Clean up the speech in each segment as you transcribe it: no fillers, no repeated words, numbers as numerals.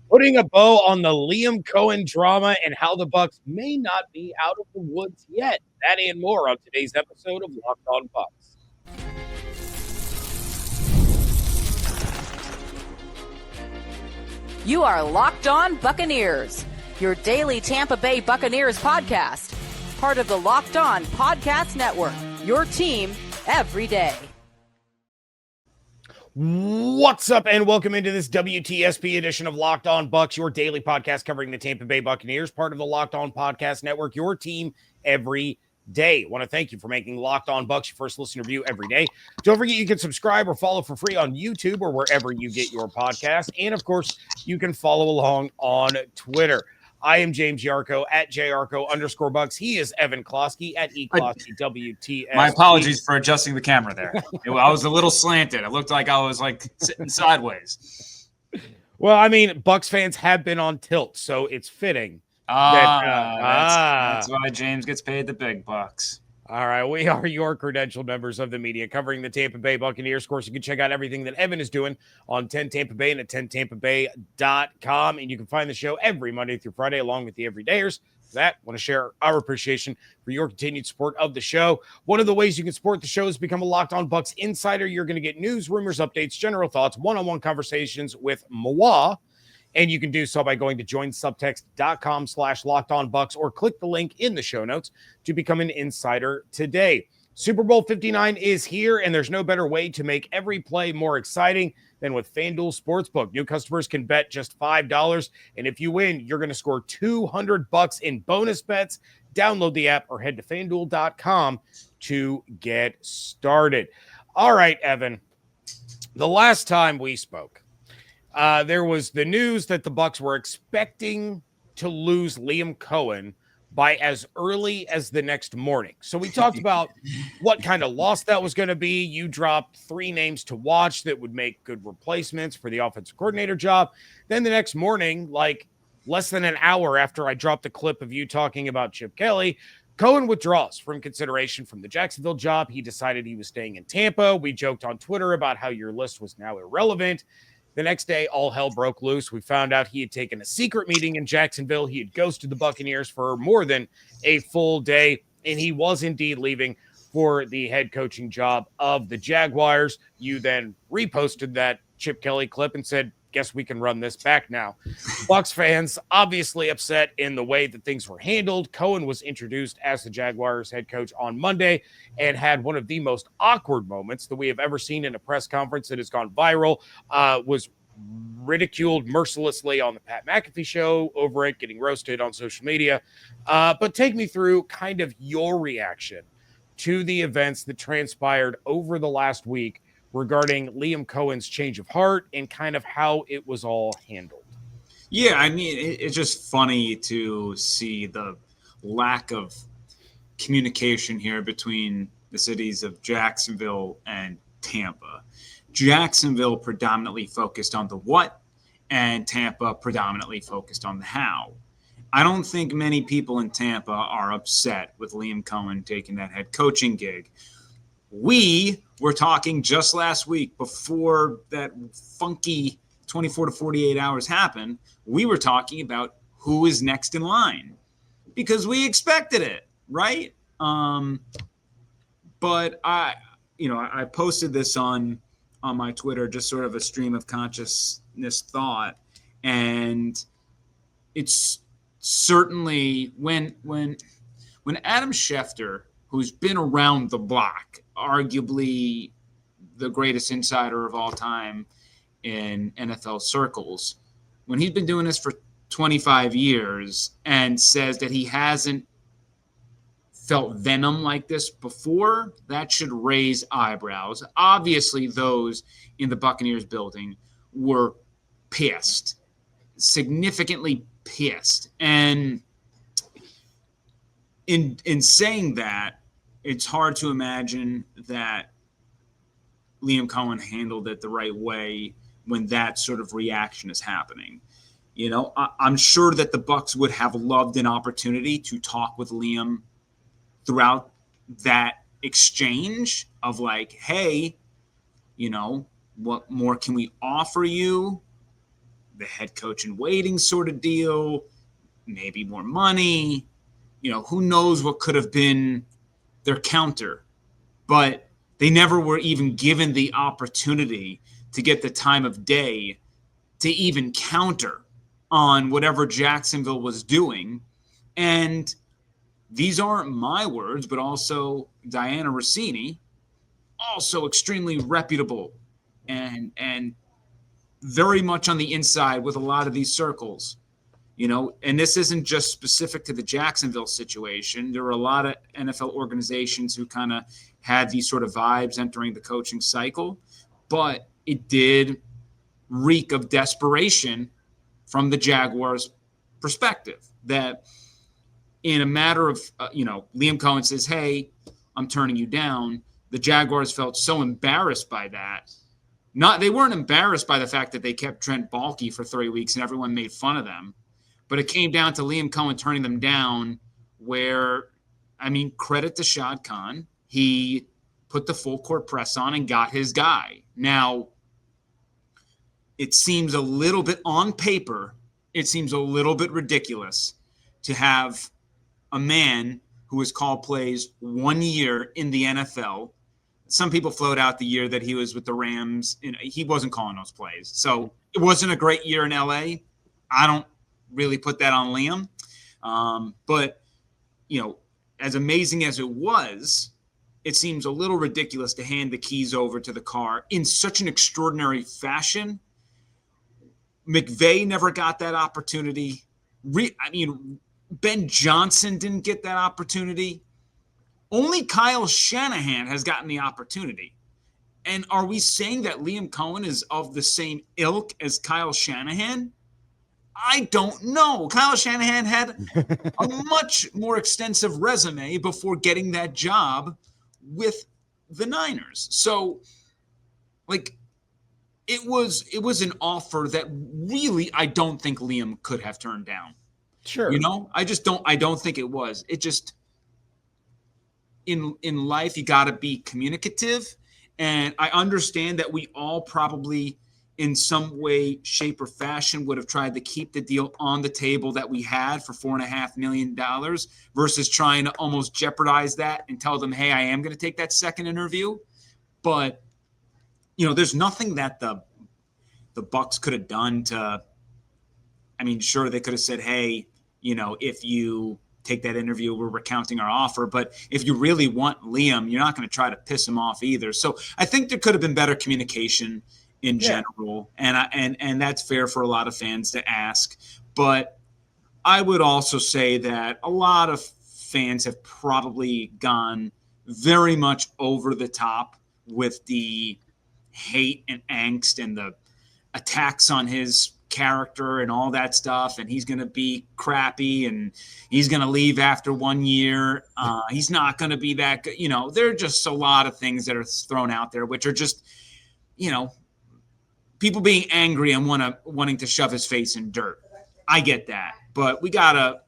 putting a bow on the Liam Coen drama and how the Bucs may not be out of the woods yet. That and more on today's episode of Locked On Bucs. You are Locked On Buccaneers, your daily Tampa Bay Buccaneers podcast. Part of the Locked On Podcast Network, your team every day. What's up, and welcome into this WTSP edition of Locked On Bucs, your daily podcast covering the Tampa Bay Buccaneers, part of the Locked On Podcast Network, your team every day. I want to thank you for making Locked On Bucs your first listen review every day. Don't forget you can subscribe or follow for free on YouTube or wherever you get your podcast. And, of course, you can follow along on Twitter. I am James Yarcho at JYarcho_Bucs. He is Evan Klosky at eKlosky WTS. My apologies for adjusting the camera there. I was a little slanted. It looked like I was like sitting sideways. Well, I mean, Bucs fans have been on tilt, so it's fitting. That's why James gets paid the big bucks. All right, we are your credentialed members of the media covering the Tampa Bay Buccaneers. Of course, you can check out everything that Evan is doing on 10 Tampa Bay and at 10tampabay.com. And you can find the show every Monday through Friday along with the everydayers. For that, I want to share our appreciation for your continued support of the show. One of the ways you can support the show is become a Locked On Bucs insider. You're going to get news, rumors, updates, general thoughts, one-on-one conversations with Mwa. And you can do so by going to joinsubtext.com/LockedOnBucs or click the link in the show notes to become an insider today. Super Bowl 59 is here, and there's no better way to make every play more exciting than with FanDuel Sportsbook. New customers can bet just $5, and if you win, you're going to score $200 in bonus bets. Download the app or head to FanDuel.com to get started. All right, Evan, the last time we spoke, there was the news that the Bucs were expecting to lose Liam Coen by as early as the next morning. So we talked about what kind of loss that was going to be. You dropped 3 names to watch that would make good replacements for the offensive coordinator job. Then the next morning, like less than an hour after I dropped the clip of you talking about Chip Kelly, Cohen withdraws from consideration from the Jacksonville job. He decided he was staying in Tampa. We joked on Twitter about how your list was now irrelevant. The next day, all hell broke loose. We found out he had taken a secret meeting in Jacksonville. He had ghosted the Buccaneers for more than a full day, and he was indeed leaving for the head coaching job of the Jaguars. You then reposted that Chip Kelly clip and said, guess we can run this back now. Bucs fans obviously upset in the way that things were handled. Cohen was introduced as the Jaguars head coach on Monday and had one of the most awkward moments that we have ever seen in a press conference that has gone viral, was ridiculed mercilessly on the Pat McAfee show over it, getting roasted on social media. But take me through kind of your reaction to the events that transpired over the last week regarding Liam Cohen's change of heart and kind of how it was all handled. Yeah, I mean, it's just funny to see the lack of communication here between the cities of Jacksonville and Tampa. Jacksonville predominantly focused on the what, and Tampa predominantly focused on the how. I don't think many people in Tampa are upset with Liam Coen taking that head coaching gig. We were talking just last week before that funky 24 to 48 hours happened. We were talking about who is next in line because we expected it, right? But I posted this on my Twitter, just sort of a stream of consciousness thought. And it's certainly when Adam Schefter, who's been around the block, arguably the greatest insider of all time in NFL circles, when he's been doing this for 25 years and says that he hasn't felt venom like this before, that should raise eyebrows. Obviously, those in the Buccaneers building were pissed, significantly pissed. And in saying that, it's hard to imagine that Liam Coen handled it the right way when that sort of reaction is happening. You know, I'm sure that the Bucs would have loved an opportunity to talk with Liam throughout that exchange of like, hey, you know, what more can we offer you? the head coach in waiting sort of deal, maybe more money. Who knows what could have been their counter. But they never were even given the opportunity to get the time of day to even counter on whatever Jacksonville was doing. And these aren't my words, but also Diana Rossini, also extremely reputable and very much on the inside with a lot of these circles, and this isn't just specific to the Jacksonville situation. There were a lot of NFL organizations who kind of had these sort of vibes entering the coaching cycle, but it did reek of desperation from the Jaguars' perspective that in a matter of, Liam Coen says, hey, I'm turning you down. The Jaguars felt so embarrassed by that. They weren't embarrassed by the fact that they kept Trent Baalke for 3 weeks and everyone made fun of them. But it came down to Liam Coen turning them down where, credit to Shad Khan. He put the full court press on and got his guy. Now, it seems a little bit on paper, it seems a little bit ridiculous to have a man who has called plays 1 year in the NFL. Some people float out the year that he was with the Rams. He wasn't calling those plays. So it wasn't a great year in LA. I don't really put that on Liam. But, as amazing as it was, it seems a little ridiculous to hand the keys over to the car in such an extraordinary fashion. McVay never got that opportunity. Ben Johnson didn't get that opportunity. Only Kyle Shanahan has gotten the opportunity. And are we saying that Liam Coen is of the same ilk as Kyle Shanahan? I don't know. Kyle Shanahan had a much more extensive resume before getting that job with the Niners. So, it was an offer that really I don't think Liam could have turned down. Sure. I don't think it was. It just in life you got to be communicative, and I understand that we all probably in some way, shape, or fashion would have tried to keep the deal on the table that we had for $4.5 million versus trying to almost jeopardize that and tell them, hey, I am going to take that second interview. But, there's nothing that the Bucs could have done to, sure, they could have said, hey, if you take that interview, we're recounting our offer. But if you really want Liam, you're not going to try to piss him off either. So I think there could have been better communication in general. And that's fair for a lot of fans to ask. But I would also say that a lot of fans have probably gone very much over the top with the hate and angst and the attacks on his character and all that stuff. And he's going to be crappy and he's going to leave after 1 year. He's not going to be that good. There are just a lot of things that are thrown out there, which are just, people being angry and wanting to shove his face in dirt. I get that, but we got to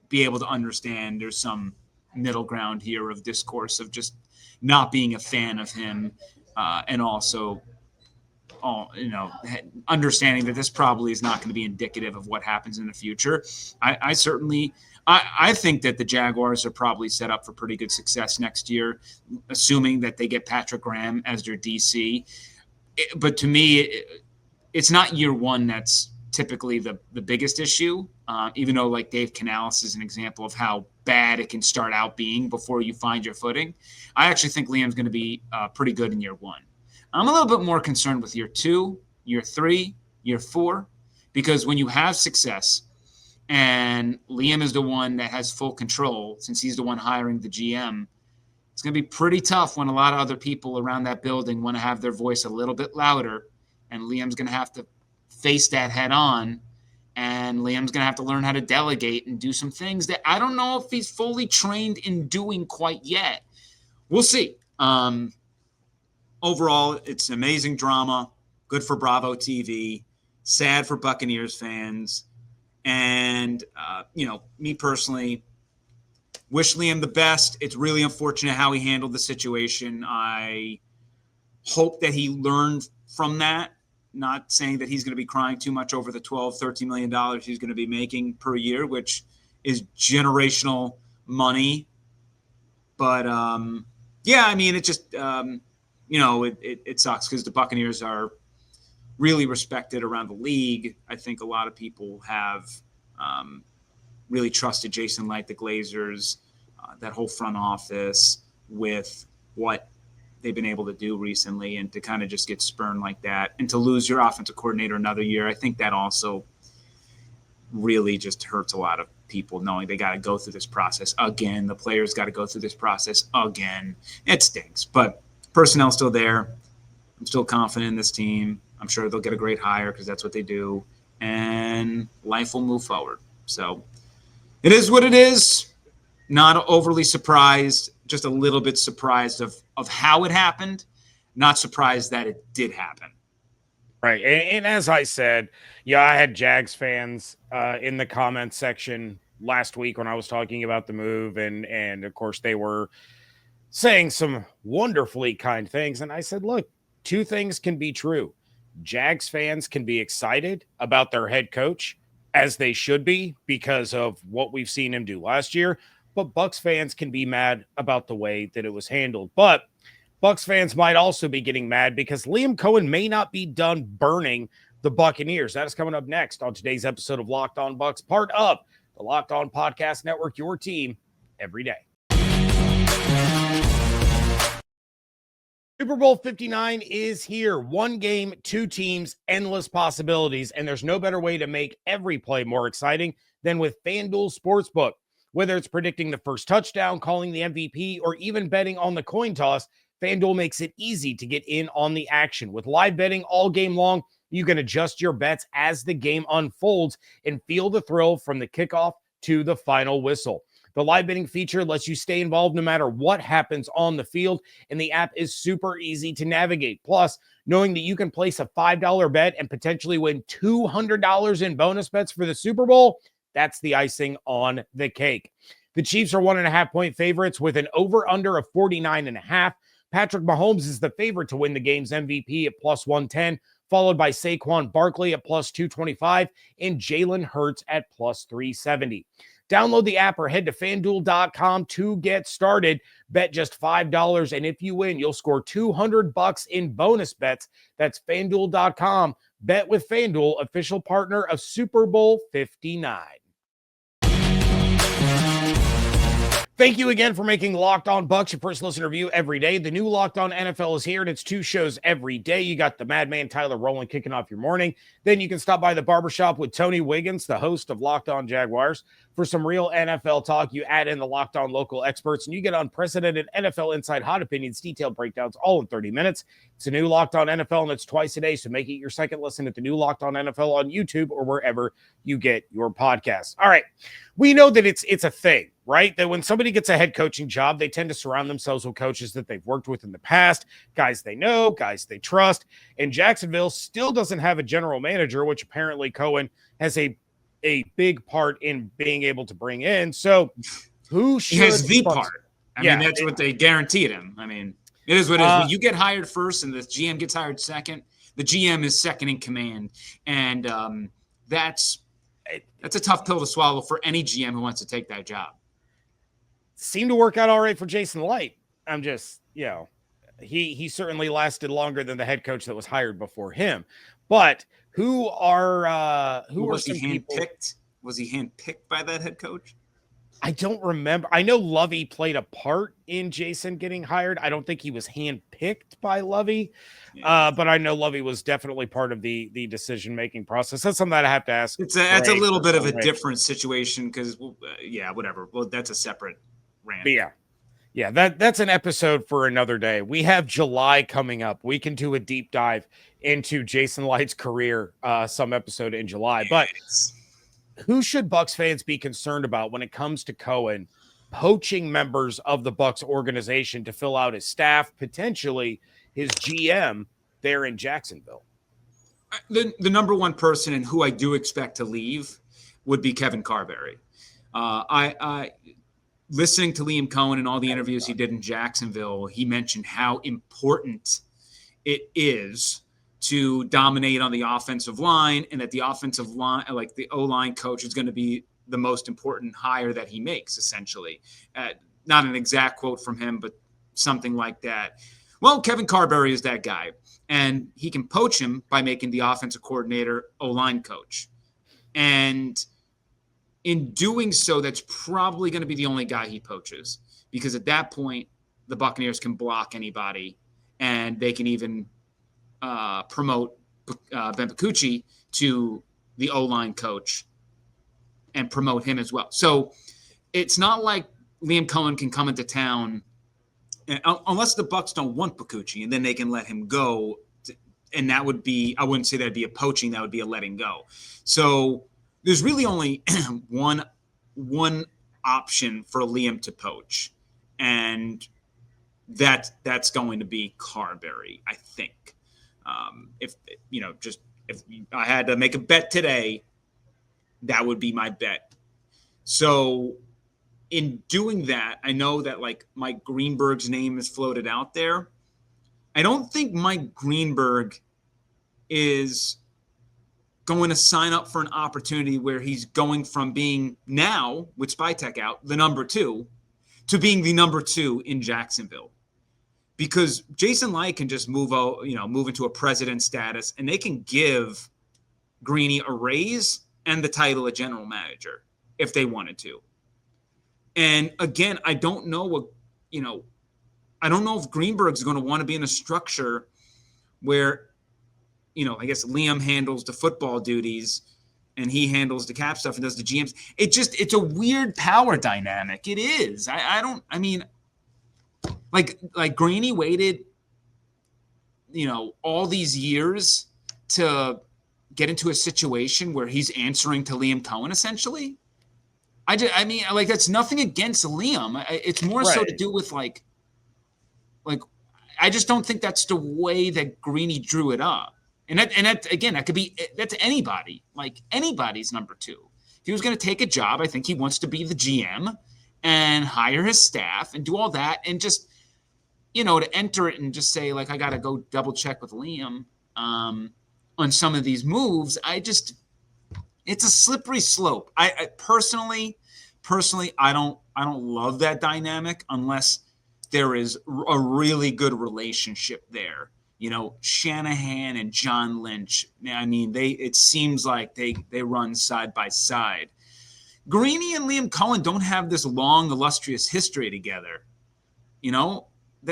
be able to understand there's some middle ground here of discourse of just not being a fan of him and also understanding that this probably is not going to be indicative of what happens in the future. I certainly think that the Jaguars are probably set up for pretty good success next year, assuming that they get Patrick Graham as their DC. But to me, it's not year one that's typically the biggest issue, even though like Dave Canales is an example of how bad it can start out being before you find your footing. I actually think Liam's going to be pretty good in year one. I'm a little bit more concerned with year 2, year 3, year 4, because when you have success and Liam is the one that has full control since he's the one hiring the GM, it's going to be pretty tough when a lot of other people around that building want to have their voice a little bit louder, and Liam's going to have to face that head on, and Liam's going to have to learn how to delegate and do some things that I don't know if he's fully trained in doing quite yet. We'll see. Overall, it's amazing drama, good for Bravo TV, sad for Buccaneers fans, and, me personally, wish Liam the best. It's really unfortunate how he handled the situation. I hope that he learned from that not saying that he's going to be crying too much over the $13 million he's going to be making per year, which is generational money. But yeah, I mean, it just it sucks because the Buccaneers are really respected around the league. I think a lot of people have really trusted Jason Light, the Glazers, that whole front office with what they've been able to do recently, and to kind of just get spurned like that and to lose your offensive coordinator another year. I think that also really just hurts a lot of people knowing they got to go through this process again. The players got to go through this process again. It stinks, but personnel's still there. I'm still confident in this team. I'm sure they'll get a great hire because that's what they do, and life will move forward. So it is what it is. Not overly surprised, just a little bit surprised of how it happened. Not surprised that it did happen. Right. And as I said, I had Jags fans in the comments section last week when I was talking about the move. And of course, they were saying some wonderfully kind things. And I said, look, two things can be true. Jags fans can be excited about their head coach, as they should be, because of what we've seen him do last year. But Bucs fans can be mad about the way that it was handled. But Bucs fans might also be getting mad because Liam Coen may not be done burning the Buccaneers. That is coming up next on today's episode of Locked On Bucs, part of the Locked On Podcast Network, your team every day. Super Bowl 59 is here. One game, two teams, endless possibilities, and there's no better way to make every play more exciting than with FanDuel Sportsbook. Whether it's predicting the first touchdown, calling the MVP, or even betting on the coin toss, FanDuel makes it easy to get in on the action. With live betting all game long, you can adjust your bets as the game unfolds and feel the thrill from the kickoff to the final whistle. The live betting feature lets you stay involved no matter what happens on the field, and the app is super easy to navigate. Plus, knowing that you can place a $5 bet and potentially win $200 in bonus bets for the Super Bowl, that's the icing on the cake. The Chiefs are 1.5-point favorites with an over-under of 49.5. Patrick Mahomes is the favorite to win the game's MVP at plus 110, followed by Saquon Barkley at plus 225 and Jalen Hurts at plus 370. Download the app or head to FanDuel.com to get started. Bet just $5, and if you win, you'll score $200 in bonus bets. That's FanDuel.com. Bet with FanDuel, official partner of Super Bowl 59. Thank you again for making Locked On Bucs your first listen review every day. The new Locked On NFL is here, and it's 2 shows every day. You got the Madman Tyler Rowland kicking off your morning. Then you can stop by the barbershop with Tony Wiggins, the host of Locked On Jaguars. For some real NFL talk, you add in the Locked On local experts, and you get unprecedented NFL inside hot opinions, detailed breakdowns, all in 30 minutes. It's a new Locked On NFL, and it's twice a day, so make it your second listen at the new Locked On NFL on YouTube or wherever you get your podcasts. All right, we know that it's a thing, right? That when somebody gets a head coaching job, they tend to surround themselves with coaches that they've worked with in the past, guys they know, guys they trust. And Jacksonville still doesn't have a general manager, which apparently Cohen has a big part in being able to bring in. So who should... He has the part. I mean, that's what they guaranteed him. I mean, it is what it is. When you get hired first and the GM gets hired second, the GM is second in command. And that's a tough pill to swallow for any GM who wants to take that job. Seemed to work out all right for Jason Light. I'm just, he certainly lasted longer than the head coach that was hired before him. But who are some people? Was he handpicked by that head coach? I don't remember. I know Lovey played a part in Jason getting hired. I don't think he was handpicked by Lovey, but I know Lovey was definitely part of the decision-making process. That's something that I have to ask. That's a little bit of a different situation because, whatever. Well, that's a separate rant. But yeah, that's an episode for another day. We have July coming up. We can do a deep dive into Jason Light's career, some episode in July. But who should Bucs fans be concerned about when it comes to Cohen poaching members of the Bucs organization to fill out his staff, potentially his GM there in Jacksonville? The number one person and who I do expect to leave would be Kevin Carberry. I listening to Liam Coen and all the interviews he did in Jacksonville, he mentioned how important it is to dominate on the offensive line, and that the offensive line, like the O-line coach, is going to be the most important hire that he makes, essentially. Not an exact quote from him, but something like that. Well, Kevin Carberry is that guy, and he can poach him by making the offensive coordinator O-line coach. And in doing so, that's probably going to be the only guy he poaches, because at that point, the Buccaneers can block anybody, and they can even promote Ben Picucci to the O-line coach and promote him as well. So it's not like Liam Coen can come into town, unless the Bucs don't want Picucci, and then they can let him go. And that would be, I wouldn't say that'd be a poaching, that would be a letting go. So there's really only one option for Liam to poach, and that's going to be Carberry, I think. If I had to make a bet today, that would be my bet. So in doing that, I know that like Mike Greenberg's name is floated out there. I don't think Mike Greenberg is going to sign up for an opportunity where he's going from being now, with Spytek out, the number 2, to being the number 2 in Jacksonville. Because Jason Light can just move into a president status, and they can give Greeny a raise and the title of general manager if they wanted to. And again, I don't know if Greenberg's going to want to be in a structure where, I guess Liam handles the football duties and he handles the cap stuff and does the GMs. It's a weird power dynamic. It is. Like Greeny waited, all these years to get into a situation where he's answering to Liam Coen, essentially. That's nothing against Liam. It's more so to do with like, I just don't think that's the way that Greeny drew it up. And that again, that's anybody, like anybody's number 2. If he was going to take a job, I think he wants to be the GM and hire his staff and do all that. And just, to enter it and just say, like, I got to go double check with Liam on some of these moves. It's a slippery slope. I personally, I don't love that dynamic unless there is a really good relationship there. Shanahan and John Lynch, it seems like they run side by side. Greeny and Liam Coen don't have this long, illustrious history together,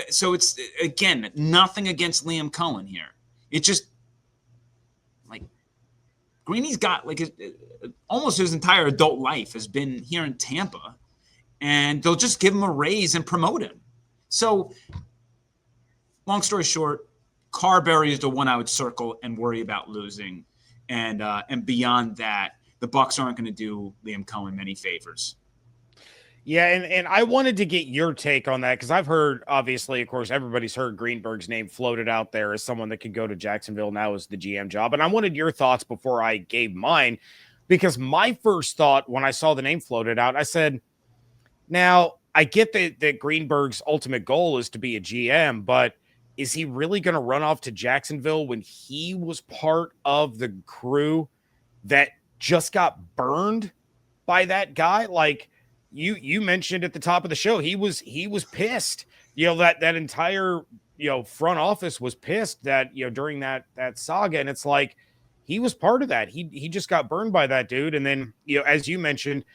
So it's, again, nothing against Liam Coen here. It's just, like, Greeny's got, like, almost his entire adult life has been here in Tampa, and they'll just give him a raise and promote him. So, long story short, Carberry is the one I would circle and worry about losing. And beyond that, the Bucs aren't going to do Liam Coen many favors. Yeah, and I wanted to get your take on that, because I've heard, obviously, of course, everybody's heard Greenberg's name floated out there as someone that could go to Jacksonville now as the GM job. And I wanted your thoughts before I gave mine, because my first thought when I saw the name floated out, I said, now, I get that Greenberg's ultimate goal is to be a GM, but is he really going to run off to Jacksonville when he was part of the crew that just got burned by that guy? Like you mentioned at the top of the show, he was pissed. That entire front office was pissed that during that saga, and it's like he was part of that. He just got burned by that dude, and then as you mentioned,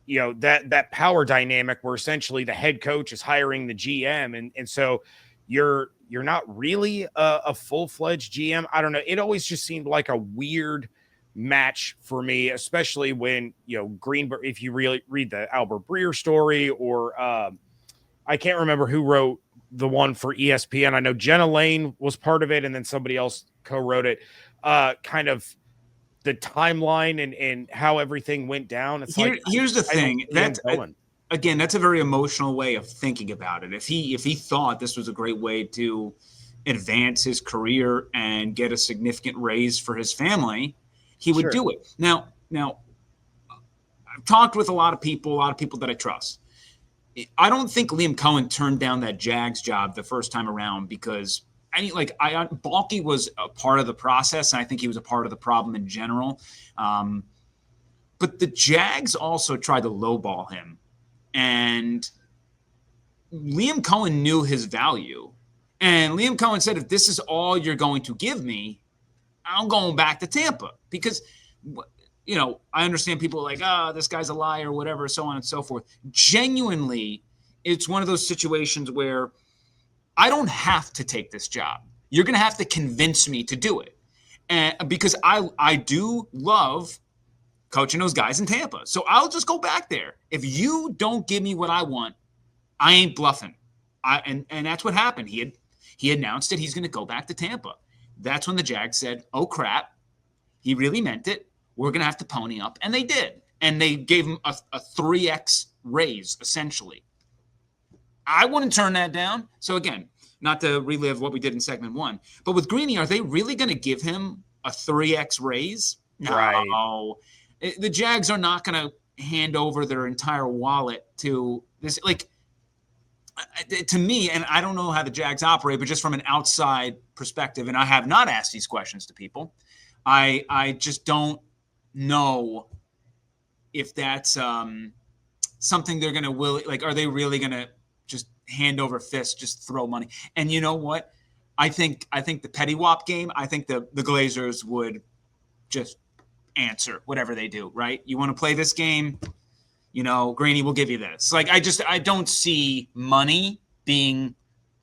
that power dynamic where essentially the head coach is hiring the GM, and so you're not really a full-fledged GM. I don't know. It always just seemed like a weird match for me, especially when, Greenberg, if you really read the Albert Breer story, or I can't remember who wrote the one for ESPN. I know Jenna Lane was part of it, and then somebody else co-wrote it, kind of the timeline and how everything went down. It's here's the thing. Again, that's a very emotional way of thinking about it. If he thought this was a great way to advance his career and get a significant raise for his family, he would do it. Now, I've talked with a lot of people that I trust. I don't think Liam Coen turned down that Jags job the first time around because Balky was a part of the process, and I think he was a part of the problem in general. But the Jags also tried to lowball him, and Liam Coen knew his value. And Liam Coen said, if this is all you're going to give me, I'm going back to Tampa. Because, I understand people are like, this guy's a liar, whatever, so on and so forth. Genuinely, it's one of those situations where I don't have to take this job. You're going to have to convince me to do it. And because I do love coaching those guys in Tampa. So I'll just go back there. If you don't give me what I want, I ain't bluffing. And that's what happened. He announced that he's going to go back to Tampa. That's when the Jags said, oh, crap. He really meant it. We're going to have to pony up. And they did. And they gave him a 3X raise, essentially. I wouldn't turn that down. So, again, not to relive what we did in segment 1. But with Greeny, are they really going to give him a 3X raise? No. Right. The Jags are not going to hand over their entire wallet to this. To me, and I don't know how the Jags operate, but just from an outside perspective, and I have not asked these questions to people, I just don't know if that's something they're going to are they really going to just hand over fists, just throw money? And you know what? I think the Petty Wop game, I think the Glazers would just answer whatever they do, right? You want to play this game? Greeny will give you this. I don't see money being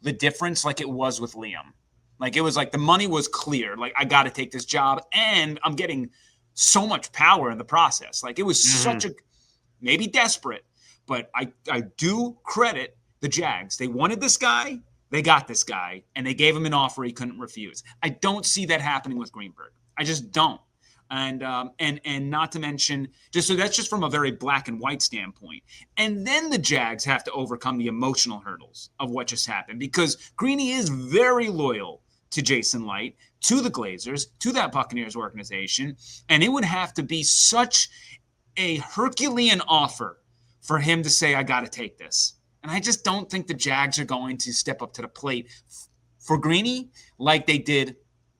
the difference like it was with Liam. It was the money was clear. I got to take this job, and I'm getting so much power in the process. It was such a, maybe desperate, but I do credit the Jags. They wanted this guy. They got this guy, and they gave him an offer he couldn't refuse. I don't see that happening with Greenberg. I just don't. And not to mention, so that's just from a very black and white standpoint. And then the Jags have to overcome the emotional hurdles of what just happened, because Greeny is very loyal to Jason Light, to the Glazers, to that Buccaneers organization. And it would have to be such a Herculean offer for him to say, I got to take this. And I just don't think the Jags are going to step up to the plate for Greeny like they did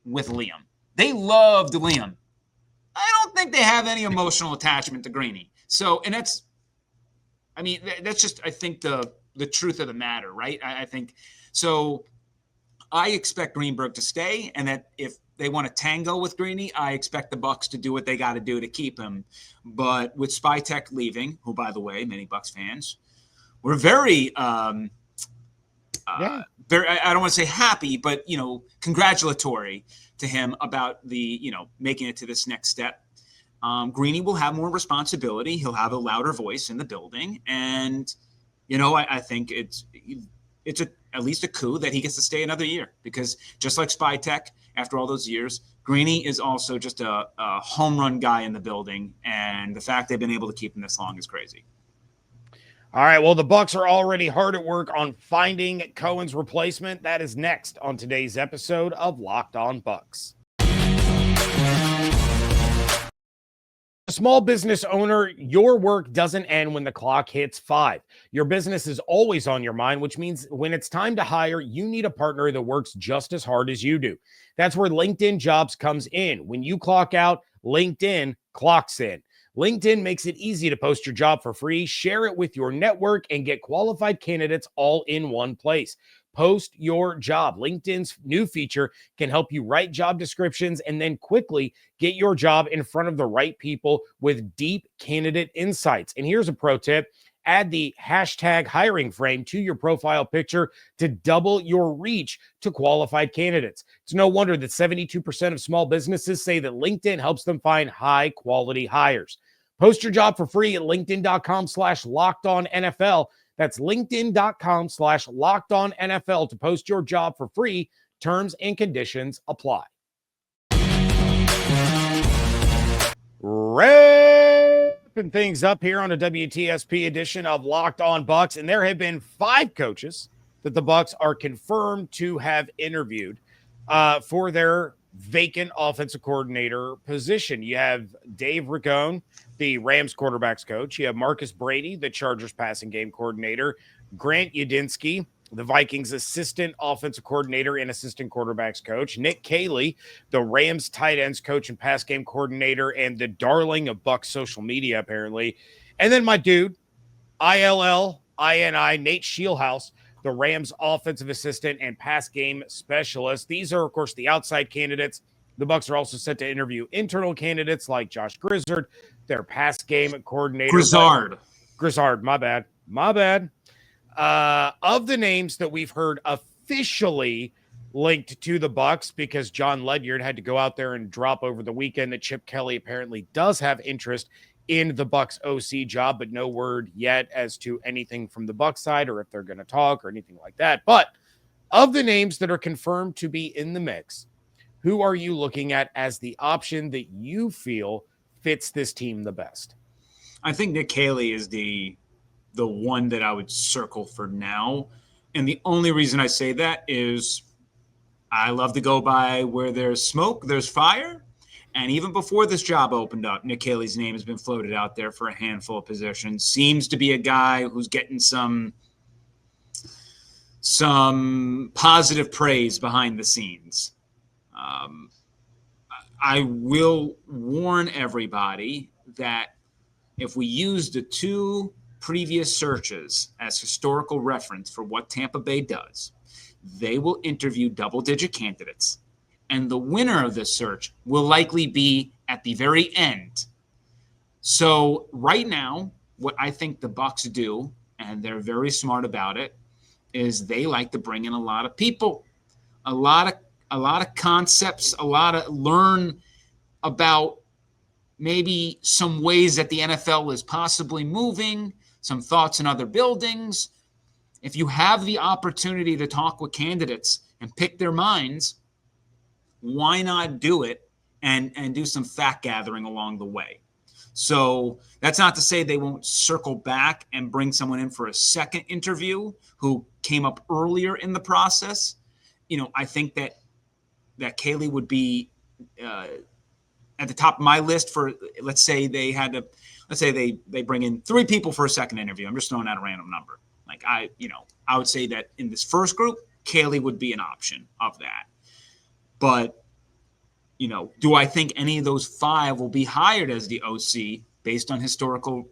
with Liam. They loved Liam. I don't think they have any emotional attachment to Greeny. So, and that's just, I think, the truth of the matter, right? I think so. I expect Greenberg to stay, and that if they want to tango with Greeny, I expect the Bucs to do what they got to do to keep him. But with Spytek leaving, who, by the way, many Bucs fans were very, very, I don't want to say happy, but congratulatory to him about the, making it to this next step. Greeny will have more responsibility. He'll have a louder voice in the building. And, I think it's at least a coup that he gets to stay another year, because just like Spytek, after all those years, Greeny is also just a home run guy in the building. And the fact they've been able to keep him this long is crazy. All right, well, the Bucs are already hard at work on finding Cohen's replacement. That is next on today's episode of Locked On Bucs. A small business owner, your work doesn't end when the clock hits 5. Your business is always on your mind, which means when it's time to hire, you need a partner that works just as hard as you do. That's where LinkedIn Jobs comes in. When you clock out, LinkedIn clocks in. LinkedIn makes it easy to post your job for free, share it with your network, and get qualified candidates all in one place. Post your job. LinkedIn's new feature can help you write job descriptions and then quickly get your job in front of the right people with deep candidate insights. And here's a pro tip. Add the hashtag hiring frame to your profile picture to double your reach to qualified candidates. It's no wonder that 72% of small businesses say that LinkedIn helps them find high quality hires. Post your job for free at linkedin.com/lockedonnfl. That's linkedin.com/lockedonnfl to post your job for free. Terms and conditions apply. Wrapping things up here on a WTSP edition of Locked On Bucs, and there have been 5 coaches that the Bucs are confirmed to have interviewed for their vacant offensive coordinator position. You have Dave Ricone, the Rams quarterbacks coach. You have Marcus Brady, the Chargers passing game coordinator. Grant Udinski, the Vikings assistant offensive coordinator and assistant quarterbacks coach, Nick Caley, the Rams tight ends coach and pass game coordinator, and the darling of Bucs social media, apparently. And then my dude, ILLINI, Nate Shieldhouse, the Rams offensive assistant and pass game specialist. These are, of course, the outside candidates. The Bucs are also set to interview internal candidates like Josh Grizzard, their pass game coordinator. Grizzard, my bad. Of the names that we've heard officially linked to the Bucs, because John Ledyard had to go out there and drop over the weekend that Chip Kelly apparently does have interest in the Bucs OC job, but no word yet as to anything from the Bucs side or if they're going to talk or anything like that. But of the names that are confirmed to be in the mix, who are you looking at as the option that you feel fits this team the best? I think Nick Caley is the one that I would circle for now. And the only reason I say that is I love to go by where there's smoke, there's fire. And even before this job opened up, Nick Caley's name has been floated out there for a handful of positions. Seems to be a guy who's getting some positive praise behind the scenes. I will warn everybody that if we use the two previous searches as historical reference for what Tampa Bay does, they will interview double-digit candidates. And the winner of this search will likely be at the very end. So right now, what I think the Bucs do, and they're very smart about it, is they like to bring in a lot of people, a lot of concepts, learn about maybe some ways that the NFL is possibly moving, some thoughts in other buildings. If you have the opportunity to talk with candidates and pick their minds, why not do it and do some fact gathering along the way? So that's not to say they won't circle back and bring someone in for a second interview who came up earlier in the process. I think that Caley would be at the top of my list for, let's say they bring in 3 people for a second interview. I'm just throwing out a random number. Like I would say that in this first group, Caley would be an option of that. But, do I think any of those 5 will be hired as the OC based on historical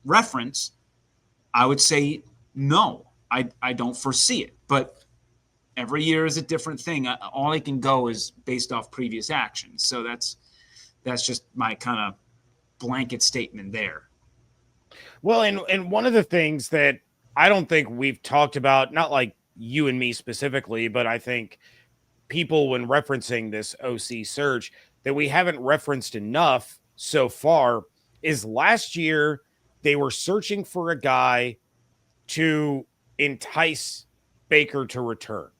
reference? I would say no. I don't foresee it. But every year is a different thing. All I can go is based off previous actions. So that's just my kind of blanket statement there. Well, and one of the things that I don't think we've talked about, not like you and me specifically, but I think people, when referencing this OC search, that we haven't referenced enough so far is last year they were searching for a guy to entice Baker to return,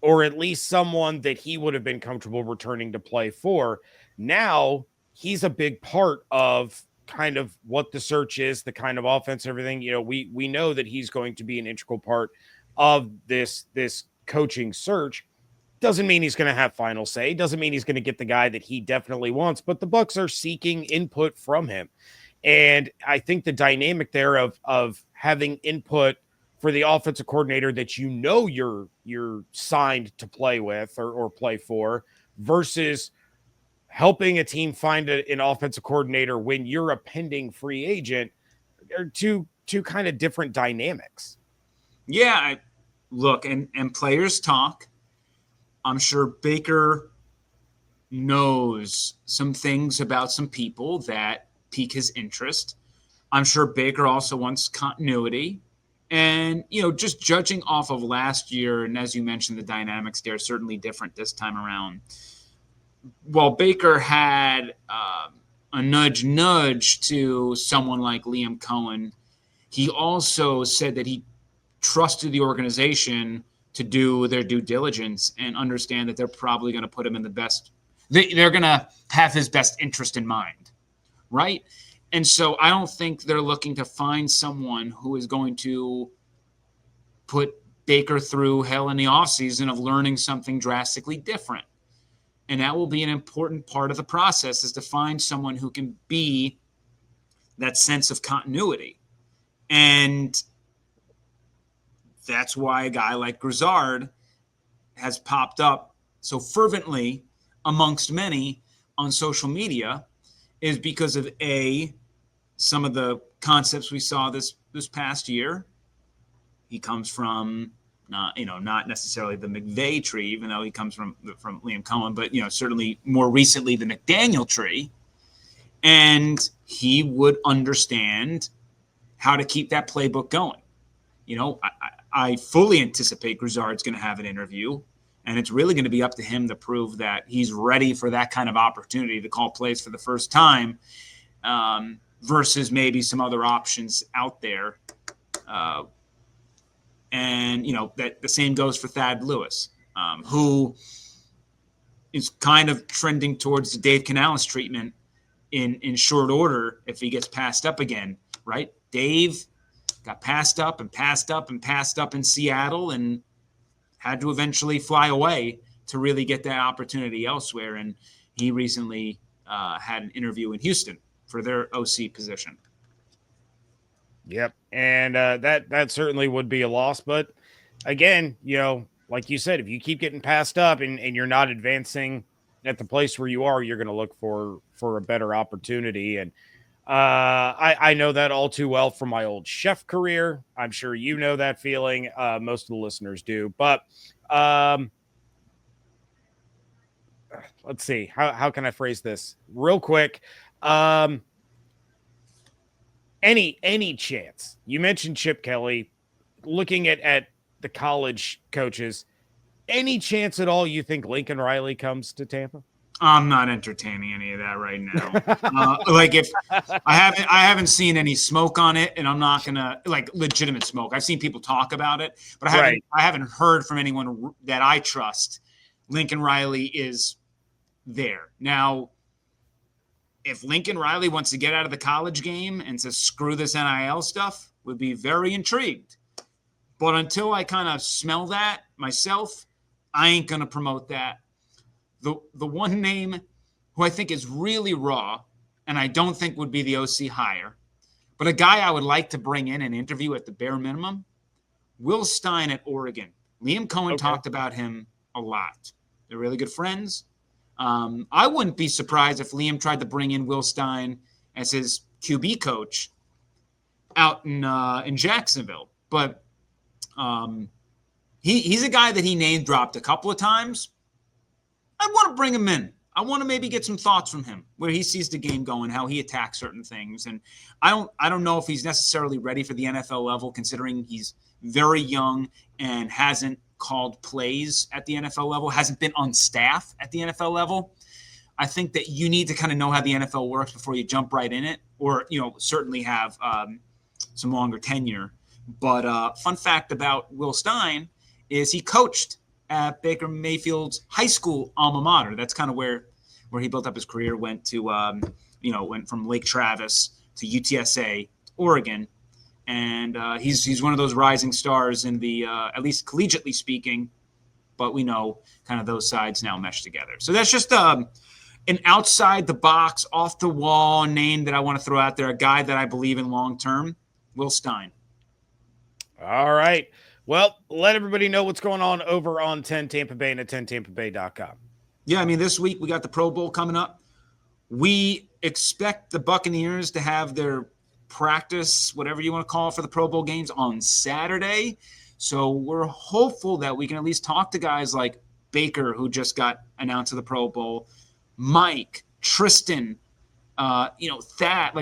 or at least someone that he would have been comfortable returning to play for. Now he's a big part of kind of what the search is, the kind of offense, everything. We know that he's going to be an integral part of this coaching search. Doesn't mean he's going to have final say. Doesn't mean he's going to get the guy that he definitely wants, but the Bucs are seeking input from him. And I think the dynamic there of having input for the offensive coordinator that you're signed to play with or play for versus helping a team find an offensive coordinator when you're a pending free agent are two kind of different dynamics. Yeah, look, and players talk. I'm sure Baker knows some things about some people that pique his interest. I'm sure Baker also wants continuity. And, just judging off of last year, and as you mentioned, the dynamics there are certainly different this time around. While Baker had a nudge to someone like Liam Coen, he also said that he trusted the organization to do their due diligence and understand that they're probably going to put him in the best. They're going to have his best interest in mind, right? And so I don't think they're looking to find someone who is going to put Baker through hell in the offseason of learning something drastically different. And that will be an important part of the process, is to find someone who can be that sense of continuity. And that's why a guy like Grizzard has popped up so fervently amongst many on social media, is because of some of the concepts we saw this past year. He comes from not necessarily the McVay tree, even though he comes from Liam Coen, but certainly more recently the McDaniel tree, and he would understand how to keep that playbook going. I fully anticipate Grizzard's going to have an interview, and it's really going to be up to him to prove that he's ready for that kind of opportunity to call plays for the first time, versus maybe some other options out there. And that the same goes for Thad Lewis, who is kind of trending towards the Dave Canales treatment in short order if he gets passed up again, right? Dave got passed up and passed up and passed up in Seattle and had to eventually fly away to really get that opportunity elsewhere. And he recently had an interview in Houston for their OC position. Yep. And that certainly would be a loss. But again, like you said, if you keep getting passed up and you're not advancing at the place where you are, you're going to look for a better opportunity. And I know that all too well from my old chef career. I'm sure you know that feeling. Most of the listeners do. But let's see. How can I phrase this real quick? Any chance, you mentioned Chip Kelly, looking at the college coaches, any chance at all you think Lincoln Riley comes to Tampa? I'm not entertaining any of that right now. If I haven't seen any smoke on it, and I'm not gonna legitimate smoke. I've seen people talk about it, but I haven't heard from anyone that I trust. Lincoln Riley is there now. If Lincoln Riley wants to get out of the college game and says screw this NIL stuff, would be very intrigued. But until I kind of smell that myself, I ain't gonna promote that. The one name who I think is really raw, and I don't think would be the OC hire, but a guy I would like to bring in and interview at the bare minimum, Will Stein at Oregon. Liam Coen talked about him a lot. They're really good friends. I wouldn't be surprised if Liam tried to bring in Will Stein as his QB coach out in Jacksonville. But he's a guy that he name dropped a couple of times. I want to bring him in. I want to maybe get some thoughts from him, where he sees the game going, how he attacks certain things. And I don't know if he's necessarily ready for the NFL level, considering he's very young and hasn't called plays at the NFL level, hasn't been on staff at the NFL level. I think that you need to kind of know how the NFL works before you jump right in it, or, certainly have some longer tenure. But fun fact about Will Stein is he coached at Baker Mayfield's high school alma mater. That's kind of where he built up his career, went from Lake Travis to UTSA, Oregon. And he's one of those rising stars in the, at least collegiately speaking, but we know kind of those sides now mesh together. So that's just an outside the box, off the wall name that I want to throw out there, a guy that I believe in long-term, Will Stein. All right. Well, let everybody know what's going on over on 10 Tampa Bay and at 10tampabay.com. Yeah, this week we got the Pro Bowl coming up. We expect the Buccaneers to have their practice, whatever you want to call it, for the Pro Bowl games on Saturday. So we're hopeful that we can at least talk to guys like Baker, who just got announced to the Pro Bowl, Mike, Tristan, Thad.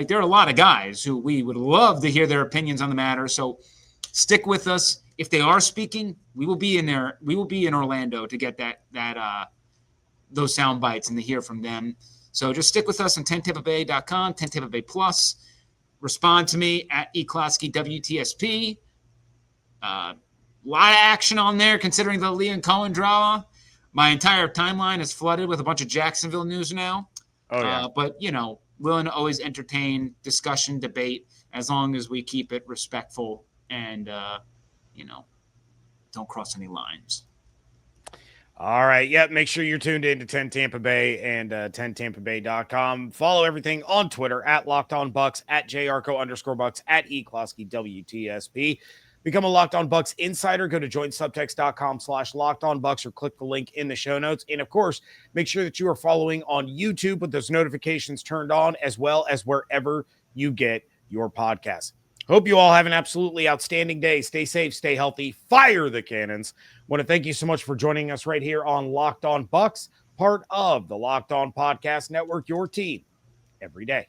There are a lot of guys who we would love to hear their opinions on the matter. So stick with us. If they are speaking, we will be in there. We will be in Orlando to get those sound bites and to hear from them. So just stick with us on 10tampabay.com, 10 Tampa Bay Plus. Respond to me at eCloskey WTSP. A lot of action on there considering the Liam Coen drama. My entire timeline is flooded with a bunch of Jacksonville news now. Oh, yeah. But, willing to always entertain discussion, debate, as long as we keep it respectful and, don't cross any lines. All right. Yep. Make sure you're tuned in to 10 Tampa Bay and 10tampabay.com. Follow everything on Twitter at Locked On Bucs, at Yarcho _Bucs, at eCloskey WTSP. Become a Locked On Bucs insider. Go to joinsubtext.com/LockedOnBucs or click the link in the show notes. And of course, make sure that you are following on YouTube with those notifications turned on, as well as wherever you get your podcasts. Hope you all have an absolutely outstanding day. Stay safe, stay healthy, fire the cannons. Want to thank you so much for joining us right here on Locked On Bucs, part of the Locked On Podcast Network, your team every day.